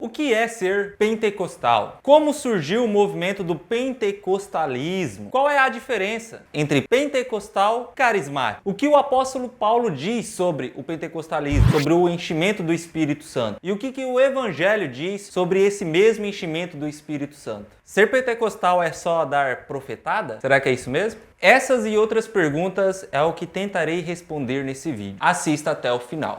O que é ser pentecostal? Como surgiu o movimento do pentecostalismo? Qual é a diferença entre pentecostal e carismático? O que o apóstolo Paulo diz sobre o pentecostalismo, sobre o enchimento do Espírito Santo? E o que o evangelho diz sobre esse mesmo enchimento do Espírito Santo? Ser pentecostal é só dar profetada? Será que é isso mesmo? Essas e outras perguntas é o que tentarei responder nesse vídeo. Assista até o final.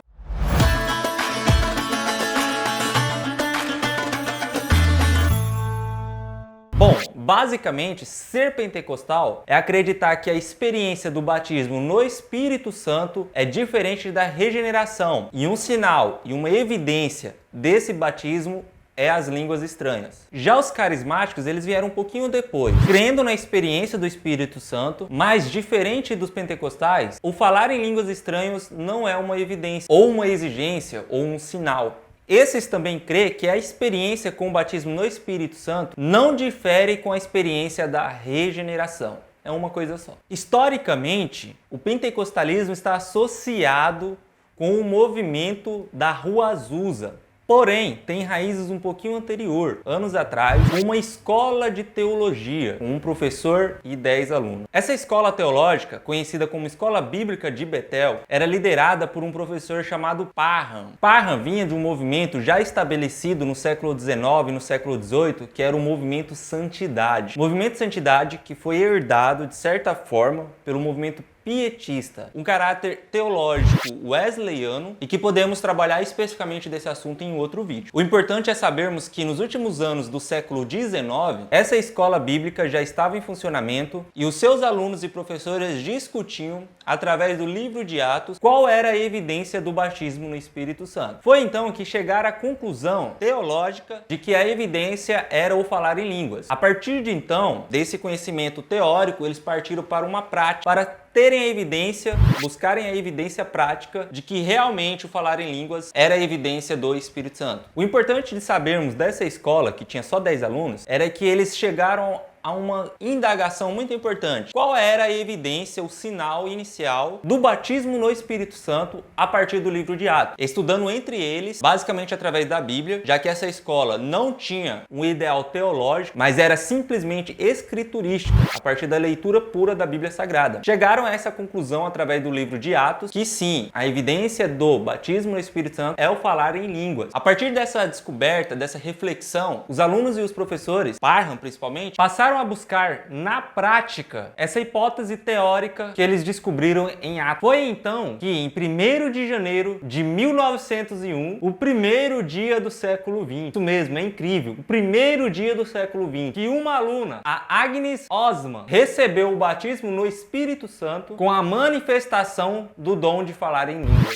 Bom, basicamente, ser pentecostal é acreditar que a experiência do batismo no Espírito Santo é diferente da regeneração. E um sinal e uma evidência desse batismo é as línguas estranhas. Já os carismáticos, eles vieram um pouquinho depois, crendo na experiência do Espírito Santo, mas diferente dos pentecostais, o falar em línguas estranhas não é uma evidência, ou uma exigência, ou um sinal. Esses também crê que a experiência com o batismo no Espírito Santo não difere com a experiência da regeneração. É uma coisa só. Historicamente, o pentecostalismo está associado com o movimento da Rua Azusa. Porém, tem raízes um pouquinho anterior. Anos atrás, uma escola de teologia, com um professor e 10 alunos. Essa escola teológica, conhecida como Escola Bíblica de Betel, era liderada por um professor chamado Parham. Parham vinha de um movimento já estabelecido no século XIX e no século XVIII, que era o movimento Santidade. Movimento Santidade que foi herdado, de certa forma, pelo movimento pietista, um caráter teológico wesleyano e que podemos trabalhar especificamente desse assunto em outro vídeo. O importante é sabermos que nos últimos anos do século XIX, essa escola bíblica já estava em funcionamento e os seus alunos e professores discutiam, através do livro de Atos, qual era a evidência do batismo no Espírito Santo. Foi então que chegaram à conclusão teológica de que a evidência era o falar em línguas. A partir de então, desse conhecimento teórico, eles partiram para uma prática, para terem a evidência, buscarem a evidência prática de que realmente o falar em línguas era a evidência do Espírito Santo. O importante de sabermos dessa escola, que tinha só 10 alunos, era que eles chegaram a uma indagação muito importante. Qual era a evidência, o sinal inicial do batismo no Espírito Santo a partir do livro de Atos? Estudando entre eles, basicamente através da Bíblia, já que essa escola não tinha um ideal teológico, mas era simplesmente escriturística, a partir da leitura pura da Bíblia Sagrada. Chegaram a essa conclusão através do livro de Atos, que sim, a evidência do batismo no Espírito Santo é o falar em línguas. A partir dessa descoberta, dessa reflexão, os alunos e os professores, Parham principalmente, passaram a buscar na prática essa hipótese teórica que eles descobriram em Atos. Foi então que em 1º de janeiro de 1901, o primeiro dia do século XX, isso mesmo, é incrível, o primeiro dia do século XX, que uma aluna, a Agnes Osman, recebeu o batismo no Espírito Santo com a manifestação do dom de falar em línguas.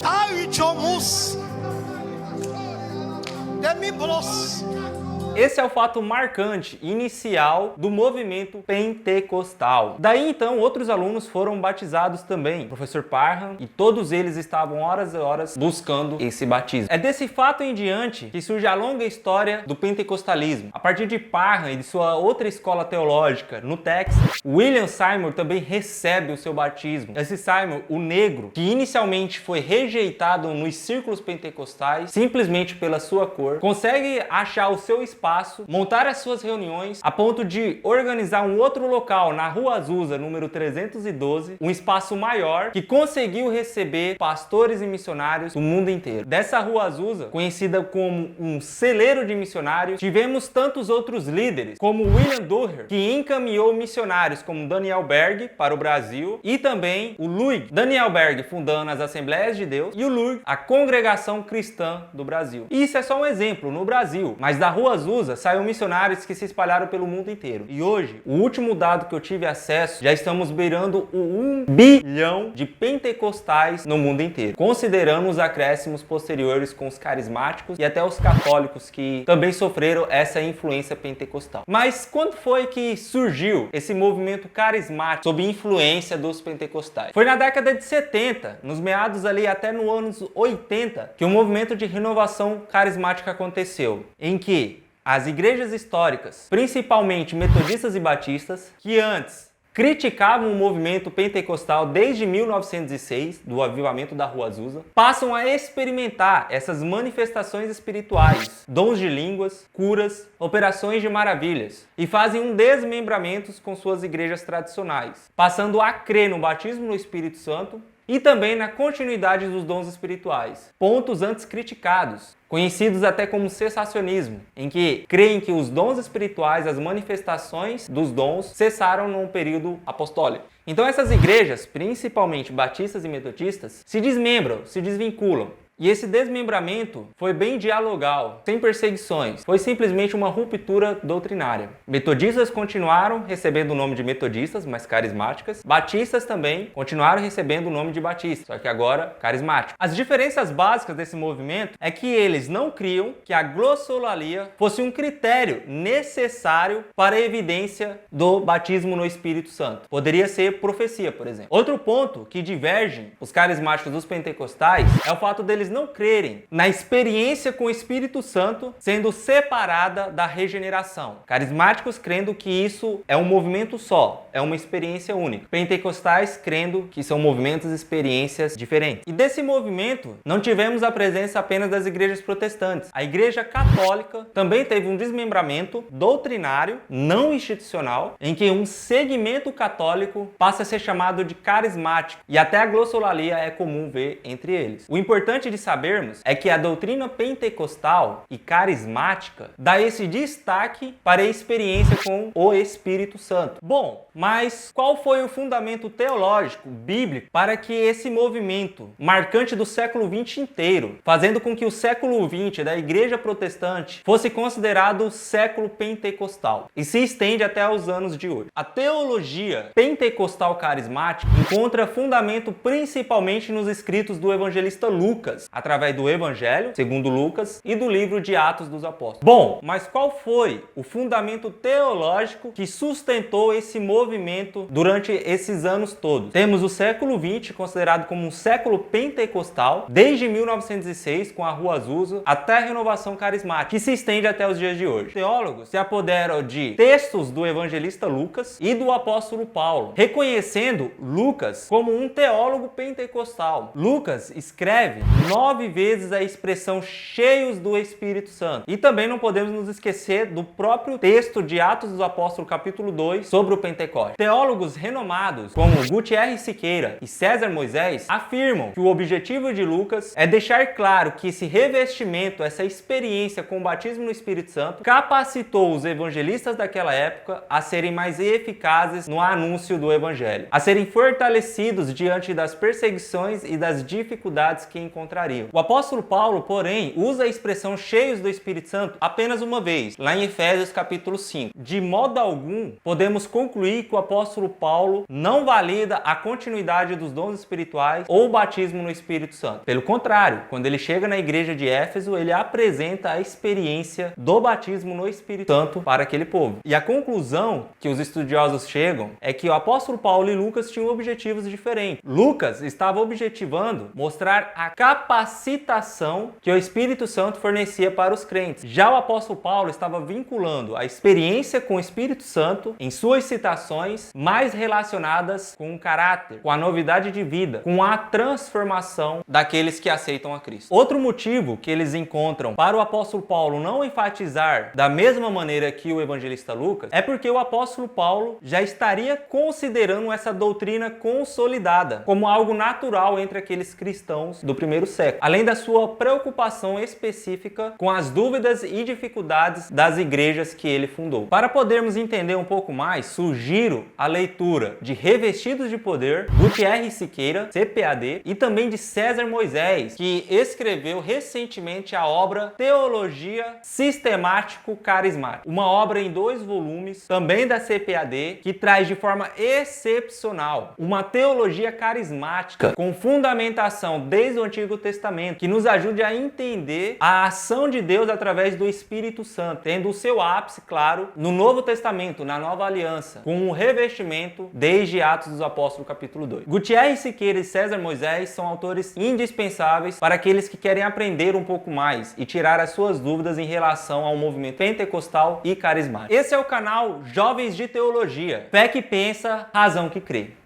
Esse é o fato marcante, inicial, do movimento pentecostal. Daí então, outros alunos foram batizados também, o professor Parham, e todos eles estavam horas e horas buscando esse batismo. É desse fato em diante que surge a longa história do pentecostalismo. A partir de Parham e de sua outra escola teológica no Texas, William Seymour também recebe o seu batismo. Esse Seymour, o negro, que inicialmente foi rejeitado nos círculos pentecostais, simplesmente pela sua cor, consegue achar o seu espaço, montar as suas reuniões a ponto de organizar um outro local na Rua Azusa, número 312, um espaço maior que conseguiu receber pastores e missionários do mundo inteiro. Dessa Rua Azusa, conhecida como um celeiro de missionários, tivemos tantos outros líderes, como William Durher, que encaminhou missionários como Daniel Berg para o Brasil, e também o Luig. Daniel Berg fundando as Assembleias de Deus e o Luig, a Congregação Cristã do Brasil. E isso é só um exemplo no Brasil, mas da Rua Azusa saiu missionários que se espalharam pelo mundo inteiro. E hoje, o último dado que eu tive acesso, já estamos beirando o 1 bilhão de pentecostais no mundo inteiro, considerando os acréscimos posteriores com os carismáticos e até os católicos que também sofreram essa influência pentecostal. Mas quando foi que surgiu esse movimento carismático sob influência dos pentecostais? Foi na década de 70, nos meados ali até no anos 80, que o movimento de renovação carismática aconteceu, em que as igrejas históricas, principalmente metodistas e batistas, que antes criticavam o movimento pentecostal desde 1906, do avivamento da Rua Azusa, passam a experimentar essas manifestações espirituais, dons de línguas, curas, operações de maravilhas, e fazem um desmembramento com suas igrejas tradicionais, passando a crer no batismo no Espírito Santo e também na continuidade dos dons espirituais, pontos antes criticados, conhecidos até como cessacionismo, em que creem que os dons espirituais, as manifestações dos dons, cessaram no período apostólico. Então essas igrejas, principalmente batistas e metodistas, se desmembram, se desvinculam. E esse desmembramento foi bem dialogal, sem perseguições. Foi simplesmente uma ruptura doutrinária. Metodistas continuaram recebendo o nome de metodistas, mas carismáticas. Batistas também continuaram recebendo o nome de batistas, só que agora carismáticos. As diferenças básicas desse movimento é que eles não criam que a glossolalia fosse um critério necessário para a evidência do batismo no Espírito Santo. Poderia ser profecia, por exemplo. Outro ponto que diverge os carismáticos dos pentecostais é o fato deles não crerem na experiência com o Espírito Santo sendo separada da regeneração. Carismáticos crendo que isso é um movimento só, é uma experiência única. Pentecostais crendo que são movimentos e experiências diferentes. E desse movimento não tivemos a presença apenas das igrejas protestantes. A Igreja Católica também teve um desmembramento doutrinário, não institucional, em que um segmento católico passa a ser chamado de carismático, e até a glossolalia é comum ver entre eles. O importante de sabermos é que a doutrina pentecostal e carismática dá esse destaque para a experiência com o Espírito Santo. Bom, mas qual foi o fundamento teológico, bíblico, para que esse movimento marcante do século XX inteiro, fazendo com que o século XX da Igreja Protestante fosse considerado o século pentecostal e se estende até os anos de hoje? A teologia pentecostal carismática encontra fundamento principalmente nos escritos do evangelista Lucas, através do Evangelho, segundo Lucas, e do livro de Atos dos Apóstolos. Bom, mas qual foi o fundamento teológico que sustentou esse movimento durante esses anos todos? Temos o século XX considerado como um século pentecostal, desde 1906, com a Rua Azusa, até a renovação carismática, que se estende até os dias de hoje. Teólogos se apoderam de textos do evangelista Lucas e do apóstolo Paulo, reconhecendo Lucas como um teólogo pentecostal. Lucas escreve 9 vezes a expressão cheios do Espírito Santo. E também não podemos nos esquecer do próprio texto de Atos dos Apóstolos, capítulo 2, sobre o Pentecostes. Teólogos renomados, como Gutierre Siqueira e César Moisés, afirmam que o objetivo de Lucas é deixar claro que esse revestimento, essa experiência com o batismo no Espírito Santo, capacitou os evangelistas daquela época a serem mais eficazes no anúncio do Evangelho, a serem fortalecidos diante das perseguições e das dificuldades que encontrariam. O apóstolo Paulo, porém, usa a expressão cheios do Espírito Santo apenas uma vez, lá em Efésios capítulo 5. De modo algum, podemos concluir que o apóstolo Paulo não valida a continuidade dos dons espirituais ou o batismo no Espírito Santo. Pelo contrário, quando ele chega na igreja de Éfeso, ele apresenta a experiência do batismo no Espírito Santo para aquele povo. E a conclusão que os estudiosos chegam é que o apóstolo Paulo e Lucas tinham objetivos diferentes. Lucas estava objetivando mostrar a capacitação que o Espírito Santo fornecia para os crentes. Já o apóstolo Paulo estava vinculando a experiência com o Espírito Santo em suas citações mais relacionadas com o caráter, com a novidade de vida, com a transformação daqueles que aceitam a Cristo. Outro motivo que eles encontram para o apóstolo Paulo não enfatizar da mesma maneira que o evangelista Lucas é porque o apóstolo Paulo já estaria considerando essa doutrina consolidada como algo natural entre aqueles cristãos do primeiro século, além da sua preocupação específica com as dúvidas e dificuldades das igrejas que ele fundou. Para podermos entender um pouco mais, sugiro a leitura de Revestidos de Poder, Gutierre Siqueira, CPAD, e também de César Moisés, que escreveu recentemente a obra Teologia Sistemático-Carismática, uma obra em 2 volumes, também da CPAD, que traz de forma excepcional uma teologia carismática com fundamentação desde o Antigo Testamento Testamento, que nos ajude a entender a ação de Deus através do Espírito Santo, tendo o seu ápice, claro, no Novo Testamento, na Nova Aliança, com um revestimento desde Atos dos Apóstolos, capítulo 2. Gutierre Siqueira e César Moisés são autores indispensáveis para aqueles que querem aprender um pouco mais e tirar as suas dúvidas em relação ao movimento pentecostal e carismático. Esse é o canal Jovens de Teologia. Fé que pensa, razão que crê.